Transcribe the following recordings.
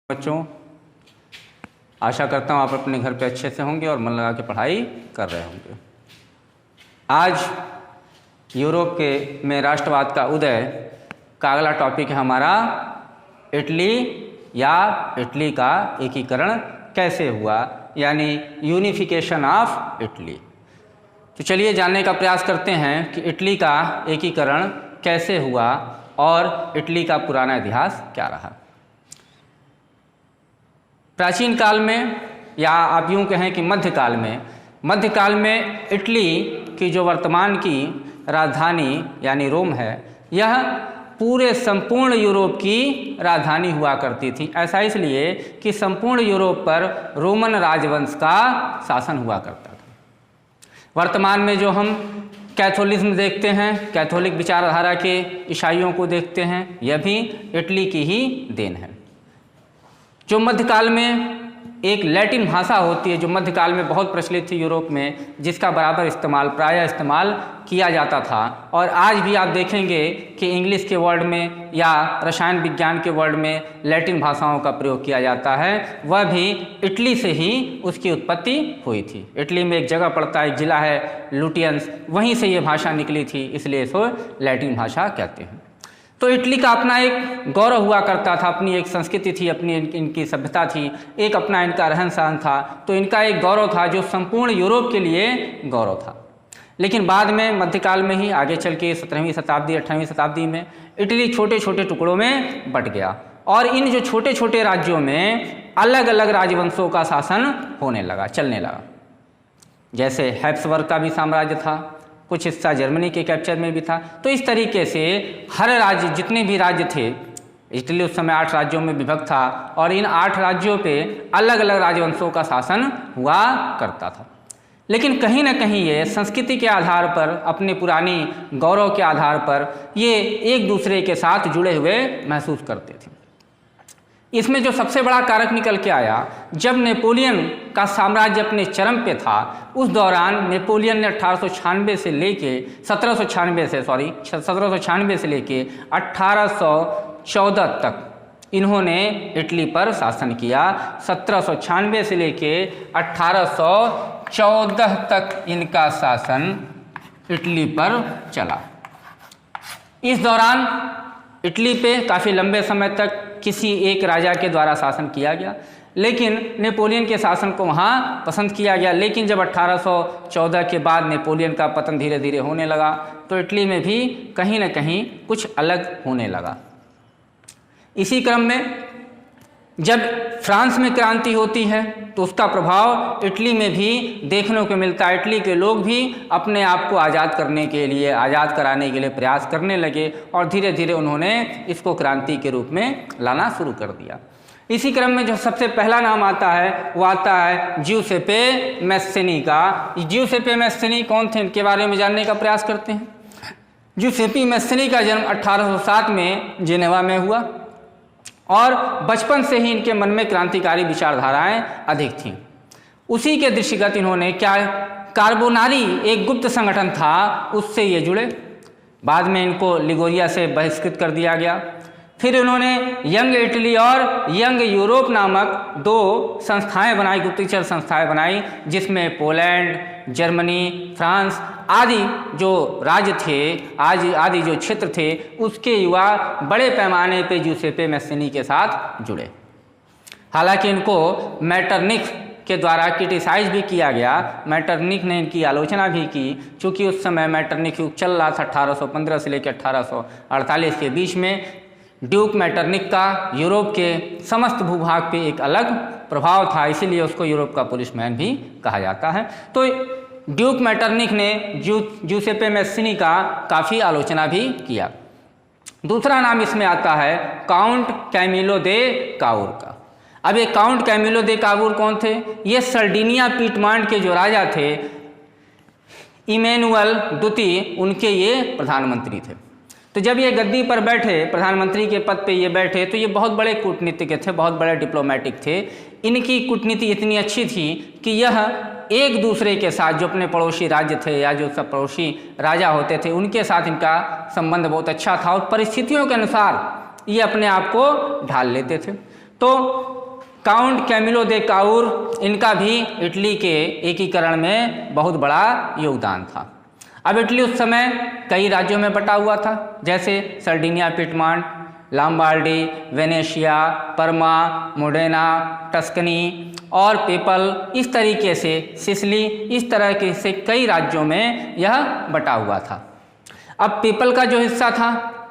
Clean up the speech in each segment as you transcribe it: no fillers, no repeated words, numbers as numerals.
बच्चों, आशा करता हूँ आप अपने घर पे अच्छे से होंगे और मन लगा के पढ़ाई कर रहे होंगे। आज यूरोप के में राष्ट्रवाद का उदय का अगला टॉपिक है हमारा इटली या इटली का एकीकरण कैसे हुआ, यानी यूनिफिकेशन ऑफ इटली। तो चलिए जानने का प्रयास करते हैं कि इटली का एकीकरण कैसे हुआ और इटली का पुराना इतिहास क्या रहा। प्राचीन काल में, या आप यूँ कहें कि मध्यकाल में इटली की जो वर्तमान की राजधानी यानी रोम है, यह पूरे संपूर्ण यूरोप की राजधानी हुआ करती थी। ऐसा इसलिए कि संपूर्ण यूरोप पर रोमन राजवंश का शासन हुआ करता था। वर्तमान में जो हम कैथोलिज्म देखते हैं, कैथोलिक विचारधारा के ईसाइयों को देखते हैं, यह भी इटली की ही देन है। जो मध्यकाल में एक लैटिन भाषा होती है, जो मध्यकाल में बहुत प्रचलित थी यूरोप में, जिसका बराबर प्रायः इस्तेमाल किया जाता था, और आज भी आप देखेंगे कि इंग्लिश के वर्ड में या रसायन विज्ञान के वर्ड में लैटिन भाषाओं का प्रयोग किया जाता है, वह भी इटली से ही उसकी उत्पत्ति हुई थी। इटली में एक जगह पड़ता है, एक जिला है लुटियंस, वहीं से ये भाषा निकली थी, इसलिए इसको लैटिन भाषा कहते हैं। तो इटली का अपना एक गौरव हुआ करता था, अपनी एक संस्कृति थी, अपनी इनकी सभ्यता थी, एक अपना इनका रहन सहन था। तो इनका एक गौरव था जो संपूर्ण यूरोप के लिए गौरव था। लेकिन बाद में मध्यकाल में ही आगे चल के 17वीं शताब्दी 18वीं शताब्दी में इटली छोटे छोटे टुकड़ों में बंट गया, और इन जो छोटे छोटे राज्यों में अलग अलग राजवंशों का शासन होने लगा, चलने लगा। जैसे हैब्सबर्ग का भी साम्राज्य था, कुछ हिस्सा जर्मनी के कैप्चर में भी था। तो इस तरीके से हर राज्य, जितने भी राज्य थे, इटली उस समय 8 राज्यों में विभक्त था, और इन 8 राज्यों पे अलग अलग राजवंशों का शासन हुआ करता था। लेकिन कहीं ना कहीं ये संस्कृति के आधार पर, अपने पुरानी गौरव के आधार पर ये एक दूसरे के साथ जुड़े हुए महसूस करते थे। इसमें जो सबसे बड़ा कारक निकल के आया, जब नेपोलियन का साम्राज्य अपने चरम पे था, उस दौरान नेपोलियन ने 1796 से लेके 1814 तक इन्होंने इटली पर शासन किया। 1796 से लेके 1814 तक इनका शासन इटली पर चला। इस दौरान इटली पे काफ़ी लंबे समय तक किसी एक राजा के द्वारा शासन किया गया, लेकिन नेपोलियन के शासन को वहाँ पसंद किया गया। लेकिन जब 1814 के बाद नेपोलियन का पतन धीरे धीरे होने लगा, तो इटली में भी कहीं ना कहीं कुछ अलग होने लगा। इसी क्रम में जब फ्रांस में क्रांति होती है, तो उसका प्रभाव इटली में भी देखने को मिलता है। इटली के लोग भी अपने आप को आज़ाद कराने के लिए प्रयास करने लगे, और धीरे धीरे उन्होंने इसको क्रांति के रूप में लाना शुरू कर दिया। इसी क्रम में जो सबसे पहला नाम आता है, वो आता है ज्यूसेप्पे मैस्सिनी का। ज्यूसेप्पे मैस्सिनी कौन थे, इनके बारे में जानने का प्रयास करते हैं। ज्यूसेप्पे मैस्सिनी का जन्म 1807 में जेनेवा में हुआ, और बचपन से ही इनके मन में क्रांतिकारी विचारधाराएं अधिक थीं। उसी के दृष्टिगत इन्होंने कार्बोनारी एक गुप्त संगठन था, उससे ये जुड़े। बाद में इनको लिगोरिया से बहिष्कृत कर दिया गया। फिर इन्होंने यंग इटली और यंग यूरोप नामक 2 संस्थाएं बनाई, गुप्तचर संस्थाएं बनाई, जिसमें पोलैंड, जर्मनी, फ्रांस आदि जो राज्य थे, आदि जो क्षेत्र थे, उसके युवा बड़े पैमाने पे ज्यूसेप्पे मैस्सिनी के साथ जुड़े। हालांकि इनको मैटरनिख के द्वारा क्रिटिसाइज भी किया गया। मैटरनिख ने इनकी आलोचना भी की, चूँकि उस समय मैटरनिख युग चल रहा था 1815 से लेकर 1848 के बीच में। ड्यूक मैटरनिख का यूरोप के समस्त भूभाग पे एक अलग प्रभाव था, इसीलिए उसको यूरोप का पुलिसमैन भी कहा जाता है। तो ड्यूक मैटरनिख ने ज्यूसेप्पे मैस्सिनी का काफ़ी आलोचना भी किया। दूसरा नाम इसमें आता है काउंट कैमिलो दे काउर का। अब ये काउंट कैमिलो दे काउर कौन थे? ये सर्डिनिया पीटमांड के जो राजा थे, इमैनुअल द्वितीय, उनके ये प्रधानमंत्री थे। तो जब ये गद्दी पर बैठे, प्रधानमंत्री के पद पे ये बैठे, तो ये बहुत बड़े कूटनीतिज्ञ थे, बहुत बड़े डिप्लोमेटिक थे। इनकी कूटनीति इतनी अच्छी थी कि यह एक दूसरे के साथ, जो अपने पड़ोसी राज्य थे या जो सब पड़ोसी राजा होते थे, उनके साथ इनका संबंध बहुत अच्छा था, और परिस्थितियों के अनुसार ये अपने आप को ढाल लेते थे। तो काउंट कैमिलो दे काउर, इनका भी इटली के एकीकरण में बहुत बड़ा योगदान था। अब इटली उस समय कई राज्यों में बटा हुआ था, जैसे सर्डिनिया, पिटमांट, लाम्बार्डी, वेनेशिया, परमा, मोडेना, टस्कनी और पेपल, इस तरीके से सिसिली, इस तरह के से कई राज्यों में यह बटा हुआ था। अब पेपल का जो हिस्सा था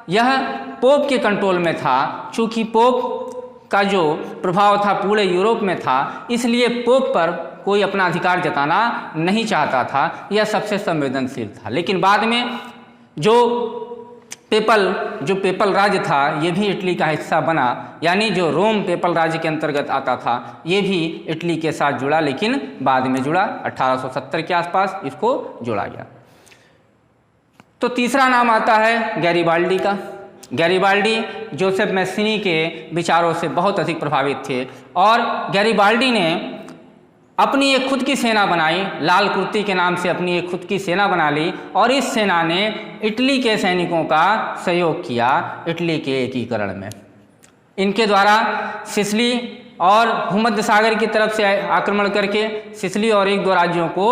यह पोप के कंट्रोल में था। चूँकि पोप का जो प्रभाव था पूरे यूरोप में था, इसलिए पोप पर कोई अपना अधिकार जताना नहीं चाहता था, यह सबसे संवेदनशील था। लेकिन बाद में जो पेपल राज्य था ये भी इटली का हिस्सा बना, यानी जो रोम पेपल राज्य के अंतर्गत आता था ये भी इटली के साथ जुड़ा, लेकिन बाद में जुड़ा 1870 के आसपास इसको जोड़ा गया। तो तीसरा नाम आता है गैरिबाल्डी का। गैरिबाल्डी जोसेफ मैस्सिनी के विचारों से बहुत अधिक प्रभावित थे और गैरिबाल्डी ने अपनी एक खुद की सेना बनाई, लाल कुर्ती के नाम से अपनी एक खुद की सेना बना ली और इस सेना ने इटली के सैनिकों का सहयोग किया इटली के एकीकरण में। इनके द्वारा सिसिली और भूमध्य सागर की तरफ से आक्रमण करके सिसिली और एक दो राज्यों को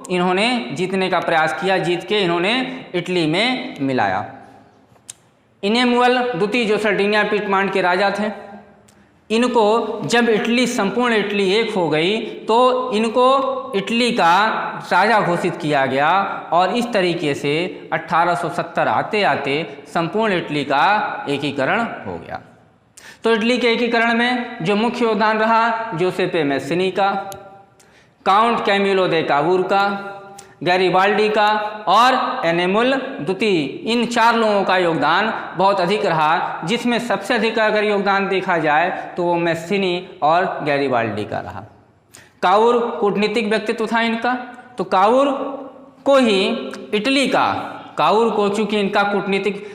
इन्होंने जीतने का प्रयास किया, जीत के इन्होंने इटली में मिलाया। इनेमुअल द्वितीय जो सर्डिनिया पिटमांट के राजा थे, इनको जब संपूर्ण इटली एक हो गई तो इनको इटली का राजा घोषित किया गया और इस तरीके से 1870 आते आते संपूर्ण इटली का एकीकरण हो गया। तो इटली के एकीकरण में जो मुख्य योगदान रहा जोसेपे मैस्सिनी का, काउंट कैमिलो दे कावूर का, गैरिबाल्डी का और एनेमुल द्वितीय, इन चार लोगों का योगदान बहुत अधिक रहा, जिसमें सबसे अधिक अगर योगदान देखा जाए तो वो मैस्सिनी और गैरिबाल्डी का रहा। कावूर कूटनीतिक व्यक्तित्व था इनका, तो कावूर को ही इटली का, कावूर को चूँकि इनका कूटनीतिक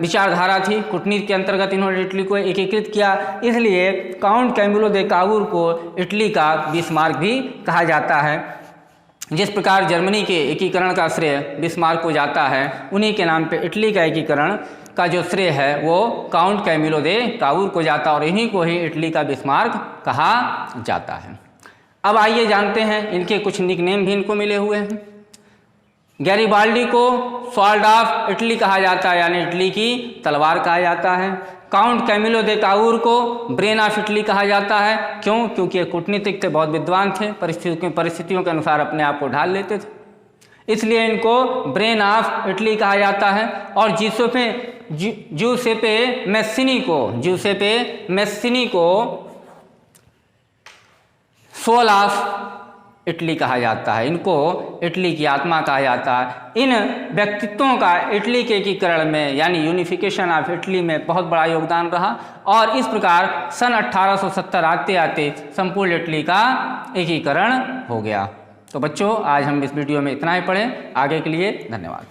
विचारधारा थी, कूटनीति के अंतर्गत इन्होंने इटली को एकीकृत किया, इसलिए काउंट कैमिलो दे कावूर को इटली का बिस्मार्क भी कहा जाता है। जिस प्रकार जर्मनी के एकीकरण का श्रेय बिस्मार्क को जाता है, उन्हीं के नाम पे इटली का एकीकरण का जो श्रेय है वो काउंट कैमिलो दे कावूर को जाता और इन्हीं को ही इटली का बिस्मार्क कहा जाता है। अब आइए जानते हैं इनके कुछ निकनेम भी इनको मिले हुए हैं। गैरिबाल्डी को स्वॉर्ड ऑफ इटली कहा जाता है, यानी इटली की तलवार कहा जाता है। काउंट कैमिलो दे कावूर को ब्रेन ऑफ इटली कहा जाता है। क्यों? क्योंकि ये कूटनीतिक थे, बहुत विद्वान थे, परिस्थितियों के अनुसार अपने आप को ढाल लेते थे, इसलिए इनको ब्रेन ऑफ इटली कहा जाता है। और ज्यूसेपे मैस्सिनी को सोल ऑफ इटली कहा जाता है, इनको इटली की आत्मा कहा जाता है। इन व्यक्तित्वों का इटली के एकीकरण में यानी यूनिफिकेशन ऑफ इटली में बहुत बड़ा योगदान रहा और इस प्रकार सन 1870 आते आते संपूर्ण इटली का एकीकरण हो गया। तो बच्चों, आज हम इस वीडियो में इतना ही पढ़ें। आगे के लिए धन्यवाद।